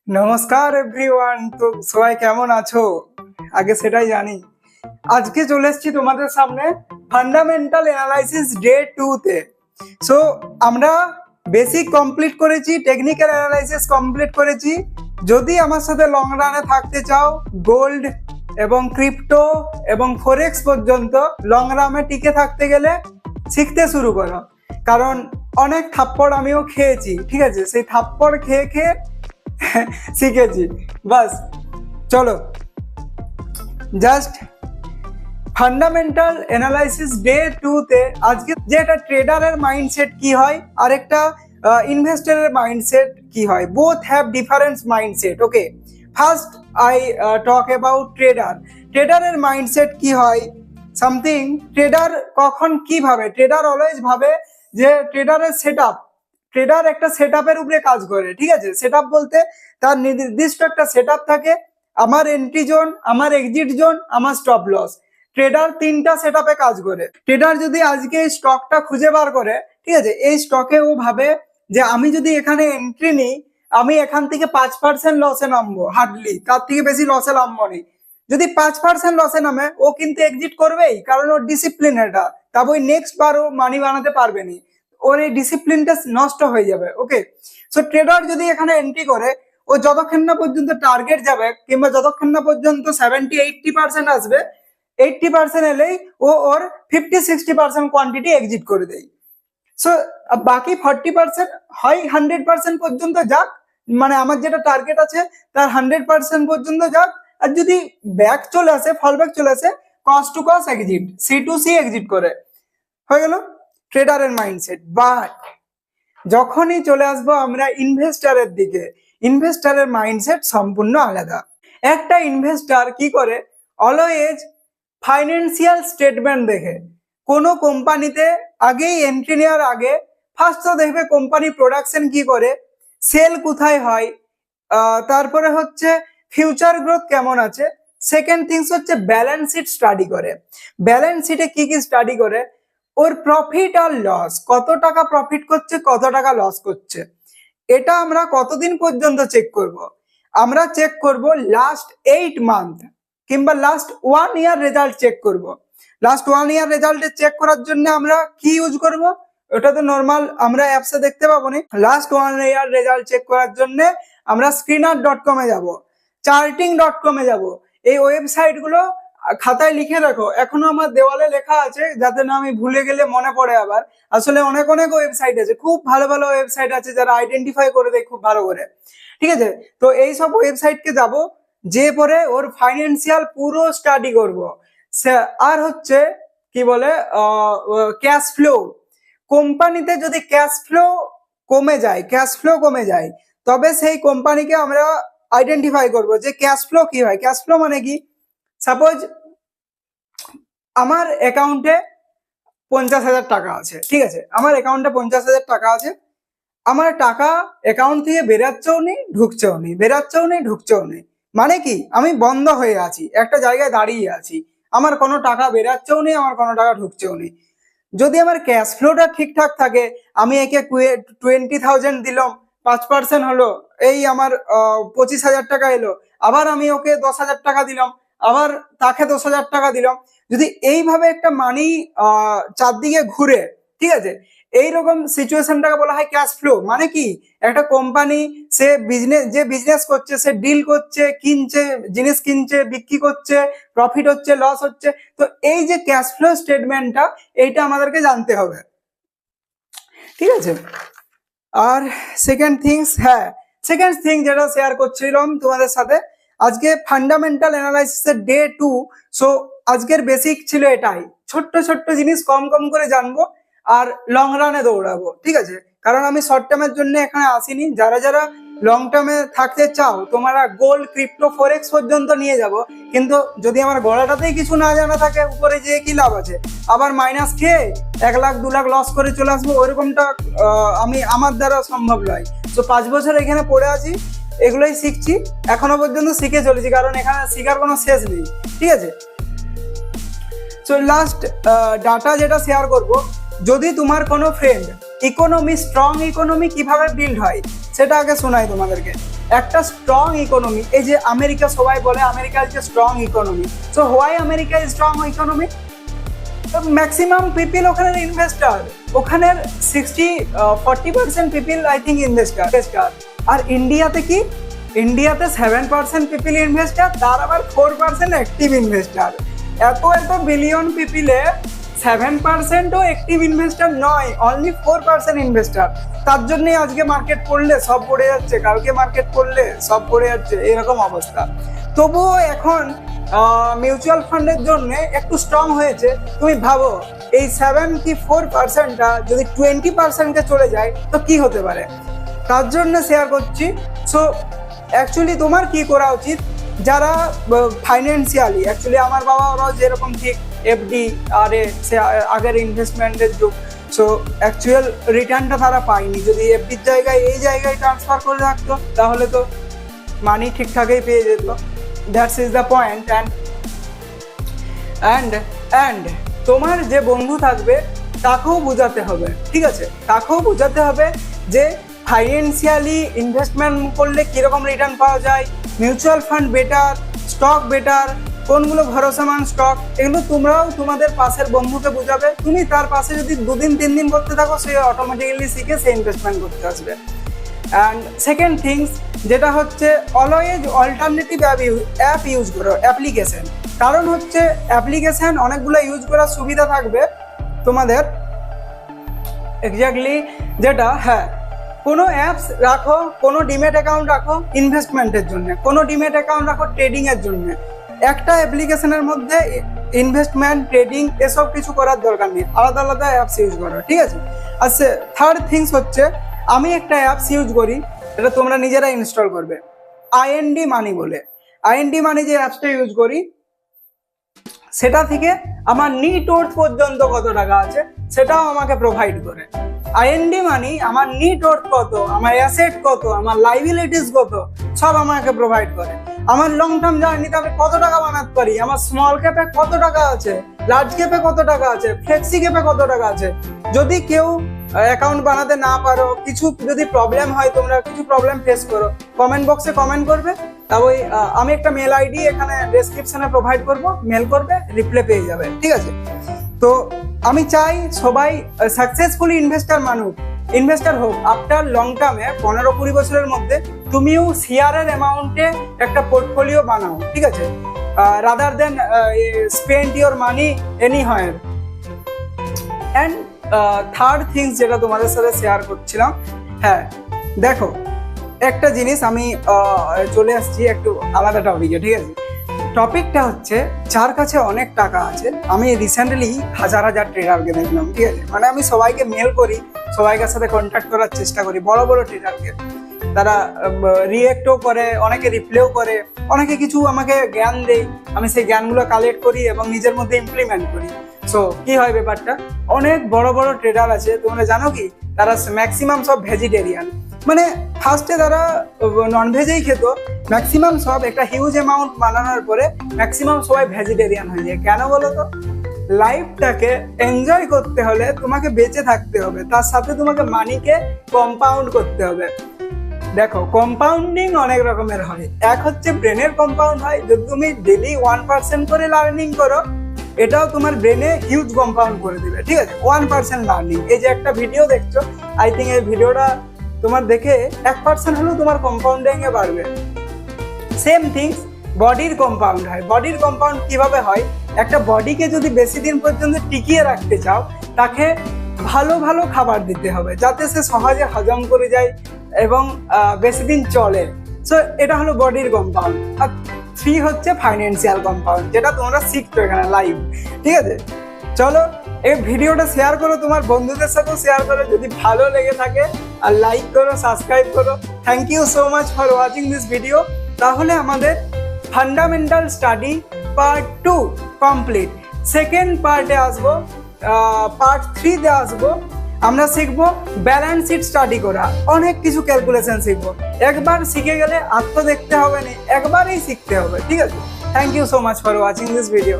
নমস্কার এভরিওয়ান। তো সবাই কেমন আছো? আগে সেটাই জানি। আজকে চলে এসেছি তোমাদের সামনে ফান্ডামেন্টাল অ্যানালাইসিস ডে 2 তে। সো আমরা বেসিক কমপ্লিট করেছি, টেকনিক্যাল অ্যানালাইসিস কমপ্লিট করেছি। যদি আমার সাথে লং রানে থাকতে চাও, গোল্ড এবং ক্রিপ্টো এবং ফরেক্স পর্যন্ত লং রানে টিকে থাকতে গেলে শিখতে শুরু করো, কারণ অনেক থাপ্পড় আমিও খেয়েছি। ঠিক আছে, সেই থাপ্পড় খেয়ে খেয়ে শিখেছি। বাস চলো, জাস্ট ফান্ডামেন্টাল অ্যানালাইসিস ডে 2 তে আজকে যে একটা ট্রেডারের মাইন্ডসেট কি হয় আর একটা ইনভেস্টরের মাইন্ডসেট কি হয়, both have different mindset. Okay, first I talk about ট্রেডারের মাইন্ডসেট কি হয়। সামথিং ট্রেডার কখন কি ভাবে, ট্রেডার অলওয়েজ ভাবে যে ট্রেডারের ট্রেডার একটা সেটআপের উপরে কাজ করে। ঠিক আছে, সেটআপ বলতে তার নির্দিষ্ট একটা সেটআপ থাকে। আমার এন্ট্রি জোন, আমার এক্সিট জোন, আমার স্টপ লস। ট্রেডার তিনটা সেটআপে কাজ করে। ট্রেডার যদি আজকে এই স্টকটা খুঁজে বার করে, ঠিক আছে, এই স্টকে ও ভাবে যে আমি যদি এখানে এন্ট্রি নিই, আমি এখান থেকে 5% লসে নামবো, হার্ডলি তার থেকে বেশি লসে নামবো নি। যদি 5% লসে নামে, ও কিন্তু এক্সিট করবেই, কারণ ওর ডিসিপ্লিন এটা। তবে ওই নেক্সট বার ও মানি বানাতে পারবে না, ওর এই ডিসিপ্লিনটা নষ্ট হয়ে যাবে। ওকে, সো ট্রেডার যদি এখানে এন্ট্রি করে, ও যতক্ষণ না পর্যন্ত টার্গেট যাবে কিংবা যতক্ষণ না পর্যন্ত 70-80% আসবে, 80% এলেই ও ওর 50-60% কোয়ান্টিটি এক্সিট করে দেয়। সো বাকি 40% হয় 100% পর্যন্ত যাক, মানে আমার যেটা টার্গেট আছে তার 100% পর্যন্ত যাক। আর যদি ব্যাক চলে আসে, ফল ব্যাক চলে আসে, cost to cost exit, C to C exit করে হয়ে গেল ট্রেডারের মাইন্ডসেট। বাট যখনই চলে আসবো আমরা ইনভেস্টারের দিকে, ইনভেস্টারের মাইন্ডসেট সম্পূর্ণ আলাদা। একটা ইনভেস্টার কি করে, অলওয়েজ ফাইন্যান্সিয়াল স্টেটমেন্ট দেখে। কোনো কোম্পানিতে আগেই এন্ট্রি নেওয়ার আগে ফার্স্ট তো দেখবে কোম্পানি প্রোডাকশন কি করে, সেল কোথায় হয়, তারপরে হচ্ছে ফিউচার গ্রোথ কেমন আছে। সেকেন্ড থিংস হচ্ছে ব্যালেন্স শিট স্টাডি করে। ব্যালেন্স শিটে কি কি স্টাডি করে, ওর প্রফিট আর লস, কত টাকা প্রফিট করছে, কত টাকা লস করছে। এটা আমরা কতদিন পর্যন্ত চেক করব, আমরা চেক করব লাস্ট 8 মান্থ কিংবা লাস্ট 1 ইয়ার রেজাল্ট চেক করব। লাস্ট 1 ইয়ার রেজাল্টে চেক করার জন্য আমরা কি ইউজ করব, ওটা তো নর্মাল আমরা অ্যাপসে দেখতে পাবো না। লাস্ট 1 ইয়ার রেজাল্ট চেক করার জন্য আমরা screener.com এ যাব, charting.com এ যাব। এই ওয়েবসাইট গুলো খাতায় লিখে রাখো, এখনো আমার দেওয়ালে লেখা আছে, যাতে না আমি ভুলে গেলে মনে পড়ে আবার। আসলে অনেক অনেক ওয়েবসাইট আছে, খুব ভালো ভালো ওয়েবসাইট আছে যারা আইডেন্টিফাই করে দেয় খুব ভালো করে। ঠিক আছে, তো এই সব ওয়েবসাইটকে যাব, যে পরে ওর ফাইন্যান্সিয়াল পুরো স্টাডি করব। আর হচ্ছে কি বলে ক্যাশ ফ্লো। কোম্পানিতে যদি ক্যাশ ফ্লো কমে যায়, তবে সেই কোম্পানিকে আমরা আইডেন্টিফাই করব যে ক্যাশ ফ্লো কি হয়। ক্যাশ ফ্লো মানে কি, সাপোজ আমার অ্যাকাউন্টে 50,000 টাকা আছে। ঠিক আছে, আমার অ্যাকাউন্টে 50,000 টাকা আছে। আমার টাকা অ্যাকাউন্ট থেকে বেরাচ্ছেও নেই, ঢুকছেও নেই। মানে কি, আমি বন্ধ হয়ে আছি, একটা জায়গায় দাঁড়িয়ে আছি, আমার কোনো টাকা বেরাচ্ছেও নেই, আমার কোনো টাকা ঢুকছেও নেই। যদি আমার ক্যাশ ফ্লোটা ঠিকঠাক থাকে, আমি একে 20,000 দিলাম, 5% হলো, এই আমার 25,000 টাকা এলো। আবার আমি ওকে 10,000 টাকা দিলাম, আবার তাকে 10,000 টাকা দিলাম। যদি এইভাবে একটা মানি চারদিকে ঘুরে, ঠিক আছে, এইরকম সিচুয়েশনটাকে বলা হয় ক্যাশ ফ্লো। মানে কি, একটা কোম্পানি সে বিজনেস করছে, সে ডিল করছে, জিনিস কিনছে, বিক্রি করছে, প্রফিট হচ্ছে, লস হচ্ছে। তো এই যে ক্যাশ ফ্লো স্টেটমেন্টটা, এইটা আমাদেরকে জানতে হবে। ঠিক আছে, আর সেকেন্ড থিং যেটা শেয়ার করছিলাম তোমাদের সাথে, আজকে ফান্ডামেন্টাল অ্যানালাইসিসের ডে 2। সো আজকের বেসিক ছিল এটাই, ছোট্ট ছোট্ট জিনিস কম কম করে জানবো আর লং রানে দৌড়াবো। ঠিক আছে, কারণ আমি শর্ট টার্মের জন্য এখানে আসিনি। যারা যারা লং টার্মে থাকতে চাও, তোমরা গোল্ড, ক্রিপ্টো, ফরেক্স পর্যন্ত নিয়ে যাব। কিন্তু যদি আমার গলাটাতেই কিছু না জানা থাকে, উপরে যেয়ে কি লাভ আছে, আবার মাইনাস খেয়ে 1 লাখ 2 লাখ লস করে চলে আসবো, ওইরকমটা আমার দ্বারা সম্ভব নয়। তো 5 বছর এখানে পড়ে আছি, এগুলোই শিখছি, এখনো পর্যন্ত শিখে চলেছি, কারণ এখানে শেখার কোনো শেষ নেই। ঠিক আছে, সো লাস্ট ডাটা যেটা শেয়ার করব, যদি তোমার কোনো ফ্রেন্ড স্ট্রং ইকোনমি কিভাবে বিল্ড হয় সেটা আগে শোনাই তোমাদেরকে। একটা স্ট্রং ইকোনমি, এই যে আমেরিকা, সবাই বলে America is strong economy. So why America is strong economy? Maximum people ওখানের ইনভেস্টার, ওখানের 40% পিপল আই থিঙ্ক ইনভেস্টার। আর ইন্ডিয়াতে কি? ইন্ডিয়াতে 7% পিপল ইনভেস্টার, তার আবার 4% অ্যাক্টিভ ইনভেস্টার। এত বিলিয়ন পিপলে 7%ও অ্যাক্টিভ ইনভেস্টার নয়, অনলি 4% ইনভেস্টার। তার জন্যই আজকে মার্কেট পড়লে সব পড়ে যাচ্ছে, কালকে মার্কেট পড়লে সব পড়ে যাচ্ছে, এরকম অবস্থা। তবুও এখন মিউচুয়াল ফান্ডের জন্য একটু স্ট্রং হয়েছে। তুমি ভাবো এই 74%টা যদি 20%কে চলে যায় তো কি হতে পারে? তার জন্য শেয়ার করছি। সো অ্যাকচুয়ালি তোমার কি করা উচিত, যারা ফাইন্যান্সিয়ালি, অ্যাকচুয়ালি আমার বাবা ওরাও যেরকম ঠিক এফডি আর আগের ইনভেস্টমেন্টের যুগ, সো অ্যাকচুয়াল রিটার্নটা তারা পায়নি। যদি এফডির জায়গায় এই জায়গায় ট্রান্সফার করে রাখতো তাহলে তো মানি ঠিকঠাকই পেয়ে যেত। That's is the point. And তোমার যে বন্ধু থাকবে তাকেও বোঝাতে হবে, ঠিক আছে? তাকেও বোঝাতে হবে যে ফাইন্যান্সিয়ালি ইনভেস্টমেন্ট করলে কীরকম রিটার্ন পাওয়া যায়, mutual fund better, stock better, কোনগুলো ভরসামান স্টক, এগুলো তোমরাও তোমাদের পাশের বন্ধুকে বোঝাবে। তুমি তার পাশে যদি 2 দিন 3 দিন করতে থাকো, সে অটোমেটিক্যালি শিখে সে ইনভেস্টমেন্ট করতে আসবে। অ্যান্ড সেকেন্ড থিংস যেটা হচ্ছে, অলওয়েজ অল্টারনেটিভ অ্যাপ ইউজ করো, অ্যাপ্লিকেশন। কারণ হচ্ছে অ্যাপ্লিকেশন অনেকগুলো ইউজ করার সুবিধা থাকবে তোমাদের। এক্স্যাক্টলি যেটা, হ্যাঁ, কোনো অ্যাপস রাখো, কোনো ডিমেট অ্যাকাউন্ট রাখো ইনভেস্টমেন্টের জন্য, কোনো ডিমেট অ্যাকাউন্ট রাখো ট্রেডিংয়ের জন্য। একটা অ্যাপ্লিকেশনের মধ্যে ইনভেস্টমেন্ট, ট্রেডিং এসব কিছু করার দরকার নেই, আলাদা আলাদা অ্যাপস ইউজ করো, ঠিক আছে? আচ্ছা, থার্ড থিংস হচ্ছে, আমি একটা অ্যাপস ইউজ করি, এটা তোমরা নিজেরা ইনস্টল করবে, আইএনডি মানি বলে। আইএনডি মানি যে অ্যাপসটা ইউজ করি, সেটা থেকে আমার নিট ওর্থ পর্যন্ত কত টাকা আছে সেটাও আমাকে প্রোভাইড করে। আইএনডি মানি আমার নিট ওর্থ কত, আমার অ্যাসেট কত, আমার লাইবিলিটিস কত, সব আমাকে প্রোভাইড করে। আমার লং টার্ম জার্নিতে আমি কত টাকা বানাতে পারি, আমার স্মল ক্যাপে কত টাকা আছে, লার্জ ক্যাপে কত টাকা আছে, ফ্লেক্সি ক্যাপে কত টাকা আছে। যদি কেউ অ্যাকাউন্ট বানাতে না পারো, কিছু যদি প্রবলেম হয়, তোমরা কিছু প্রবলেম ফেস করো, কমেন্ট বক্সে কমেন্ট করবে, তারপর আমি একটা মেল আইডি এখানে ডেসক্রিপশনে প্রোভাইড করব, মেল করবে, রিপ্লাই পেয়ে যাবে, ঠিক আছে? তো আমি চাই সবাই সাকসেসফুলি ইনভেস্টার হোক আফটার লং টার্মে। 15-20 বছরের মধ্যে তুমিও শেয়ারের অ্যামাউন্টে একটা পোর্টফোলিও বানাও, ঠিক আছে? Rather than spend your money anywhere. And third things যেটা তোমাদের সাথে শেয়ার করছিলাম, হ্যাঁ দেখো, একটা জিনিস আমি চলে আসছি একটু আলাদা টপিকে, ঠিক আছে? টপিকটা হচ্ছে, যার কাছে অনেক টাকা আছে, আমি রিসেন্টলি হাজার ট্রেডারকে দেখলাম, ঠিক আছে? মানে আমি সবাইকে মেল করি, সবাইকার সাথে কন্ট্যাক্ট করার চেষ্টা করি, বড় বড় ট্রেডারকে। তারা রিয়েক্টও করে, অনেকে রিপ্লেও করে, অনেকে কিছু আমাকে জ্ঞান দেয়, আমি সেই জ্ঞানগুলো কালেক্ট করি এবং নিজের মধ্যে ইমপ্লিমেন্ট করি। সো কি হয় ব্যাপারটা, অনেক বড় বড় ট্রেডার আছে, তোমরা জানো কি, তারা ম্যাক্সিমাম সব ভেজিটেরিয়ান। মানে ফার্স্টে তারা ননভেজেই খেত, ম্যাক্সিমাম সব একটা হিউজ অ্যামাউন্ট বানানোর পরে ম্যাক্সিমাম সবাই ভেজিটেরিয়ান হয়ে যায়। কেন বলো তো? লাইফটাকে এনজয় করতে হলে তোমাকে বেঁচে থাকতে হবে, তার সাথে তোমাকে মানিকে কম্পাউন্ড করতে হবে। দেখো, কম্পাউন্ডিং অনেক রকমের হয়। এক হচ্ছে ব্রেনের কম্পাউন্ড হয়, যদি তুমি ডেলি 1% করে লার্নিং করো, এটাও তোমার ব্রেনে হিউজ কম্পাউন্ড করে দিবে, ঠিক আছে? 1% লার্নিং। এই যে একটা ভিডিও দেখছো, আই থিঙ্ক এই ভিডিওটা তোমার দেখে 1% হলেও তোমার কম্পাউন্ডিং এ বাড়বে। সেম থিংস বডির কম্পাউন্ড হয়। বডির কম্পাউন্ড কিভাবে হয়? একটা বডিকে যদি বেশি দিন পর্যন্ত টিকিয়ে রাখতে চাও, তাকে ভালো ভালো খাবার দিতে হবে, যাতে সে সহজে হজম করে যায় এবং বেশি দিন চলে। সো এটা হলো বডির কম্পাউন্ড। আর 3 হচ্ছে ফাইন্যান্সিয়াল কম্পাউন্ড, যেটা তোমরা শিখছো এখানে লাইভ, ঠিক আছে? চলো, এই ভিডিওটা শেয়ার করো, তোমার বন্ধুদের সাথেও শেয়ার করো যদি ভালো লেগে থাকে, আর লাইক করো, সাবস্ক্রাইব করো। Thank you so much for watching this video. তাহলে আমাদের ফান্ডামেন্টাল স্টাডি পার্ট 2 কমপ্লিট। সেকেন্ড পার্টে আসবো, পার্ট 3-তে আসবো। আমরা শিখবো ব্যালেন্স শিট স্টাডি করা, অনেক কিছু ক্যালকুলেশন শিখবো। একবার শিখে গেলে আর তো দেখতে হবে না, একবারেই শিখতে হবে, ঠিক আছে? Thank you so much for watching this video.